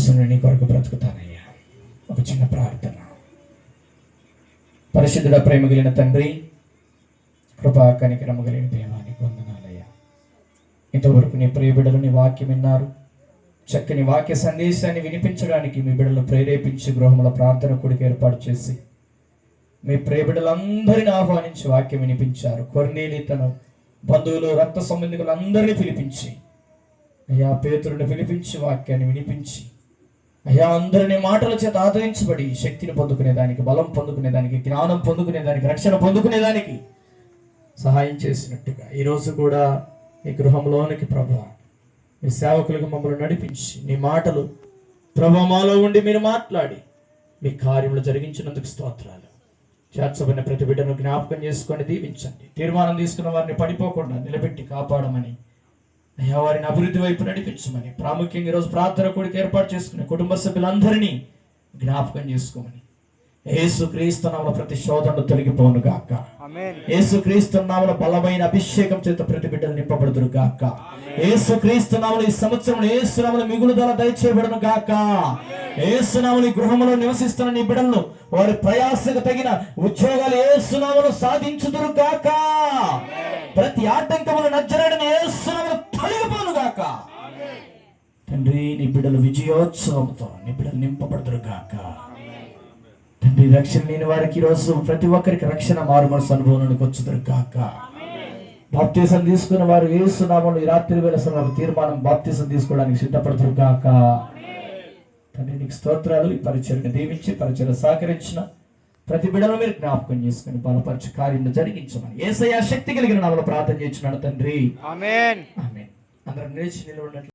కోసం నీ కొరకు బ్రతుకుతానయ్యా. ఒక చిన్న ప్రార్థన. పరిశుద్ధుడ, ప్రేమ కలిగిన తండ్రి, కృపా కనికరమ కలిగిన దేవానికి వందనాలయ్యా. ఇంతవరకు నీ ప్రియ బిడ్డలు నీ వాక్యం విన్నారు. చక్కని వాక్య సందేశాన్ని వినిపించడానికి మీ బిడ్డలు ప్రేరేపించి గృహముల ప్రార్థన కూడిక ఏర్పాటు చేసి మీ ప్రియ బిడ్డలందరినీ ఆహ్వానించి వాక్యం వినిపించారు. కొర్నేలి తన బంధువులు, రక్త సంబంధికులందరినీ పిలిపించి, అయ్యా పేతురుని పిలిపించి వాక్యాన్ని వినిపించి, అయ్యా అందరినీ మాటల చేత ఆదరించబడి శక్తిని పొందుకునేదానికి, బలం పొందుకునేదానికి, జ్ఞానం పొందుకునేదానికి, రక్షణ పొందుకునేదానికి సహాయం చేసినట్టుగా ఈరోజు కూడా ఈ గృహంలోనికి ప్రభువా మీ సేవకులకు మమ్మల్ని నడిపించి నీ మాటలు ప్రభువా మాలో ఉండి మీరు మాట్లాడి మీ కార్యములు జరిగించినందుకు స్తోత్రాలు. చేర్చబడిన ప్రతి బిడ్డను జ్ఞాపకం చేసుకొని దీవించండి. తీర్మానం తీసుకున్న వారిని పడిపోకుండా నిలబెట్టి కాపాడమని, అయ్యా వారిని అభివృద్ధి వైపు నడిపించమని, ప్రాముఖ్యంగా ఈరోజు ప్రార్థన కూడిక ఏర్పాటు చేసుకుని కుటుంబ సభ్యులందరినీ జ్ఞాపకం చేసుకోమని, యేసుక్రీస్తు నామములో ప్రతి శోధనలు తొలగిపోను గాక. యేసుక్రీస్తు నామములో బలమైన అభిషేకం చేత ప్రతి బిడ్డలు నింపబడుదురు గాక. యేసుక్రీస్తు నామములో ఈ సంవత్సరం యేసు నామములో మిగులుదల దయచేయబడును గాక. యేసు నామములో ఈ గృహములో నివసిస్తున్న నీ బిడ్డలను వారి ప్రయాసకు తగిన ఉద్యోగాలు యేసు నామములో సాధించుదురు గాక. ప్రతి ఆటంకములు నజరేయుడైన యేసు నామములో తొలగిపోను గాక. తండ్రి, నీ బిడ్డలు విజయోత్సవంతో నీ బిడ్డలు నింపబడుదురు గాక. తండ్రి, రక్షణ లేని వారికి ఈరోజు ప్రతి ఒక్కరికి రక్షణ మారుమనసు అనుభవంలోకి వచ్చుదురు గాక. బాప్తిసం తీసుకున్న వారు యేసు నామములో ఈ రాత్రి వేళ తీర్మానం బాప్తిసం తీసుకోవడానికి సిద్ధపడుతురు గాక. తండ్రి, నీకు స్తోత్రాలు. ఈ పరిచర్ని దీవించి పరిచర్య సహకరించిన ప్రతి బిడ్డలో మీరు జ్ఞాపకం చేసుకుని బలపరిచి కార్యం జరిగించమని యేసయ్య శక్తి కలిగిన నామములో ప్రార్థన చేస్తున్నాను తండ్రి. ఆమేన్. ఆమేన్. అందరం నిలిచి నిలబడినట్లు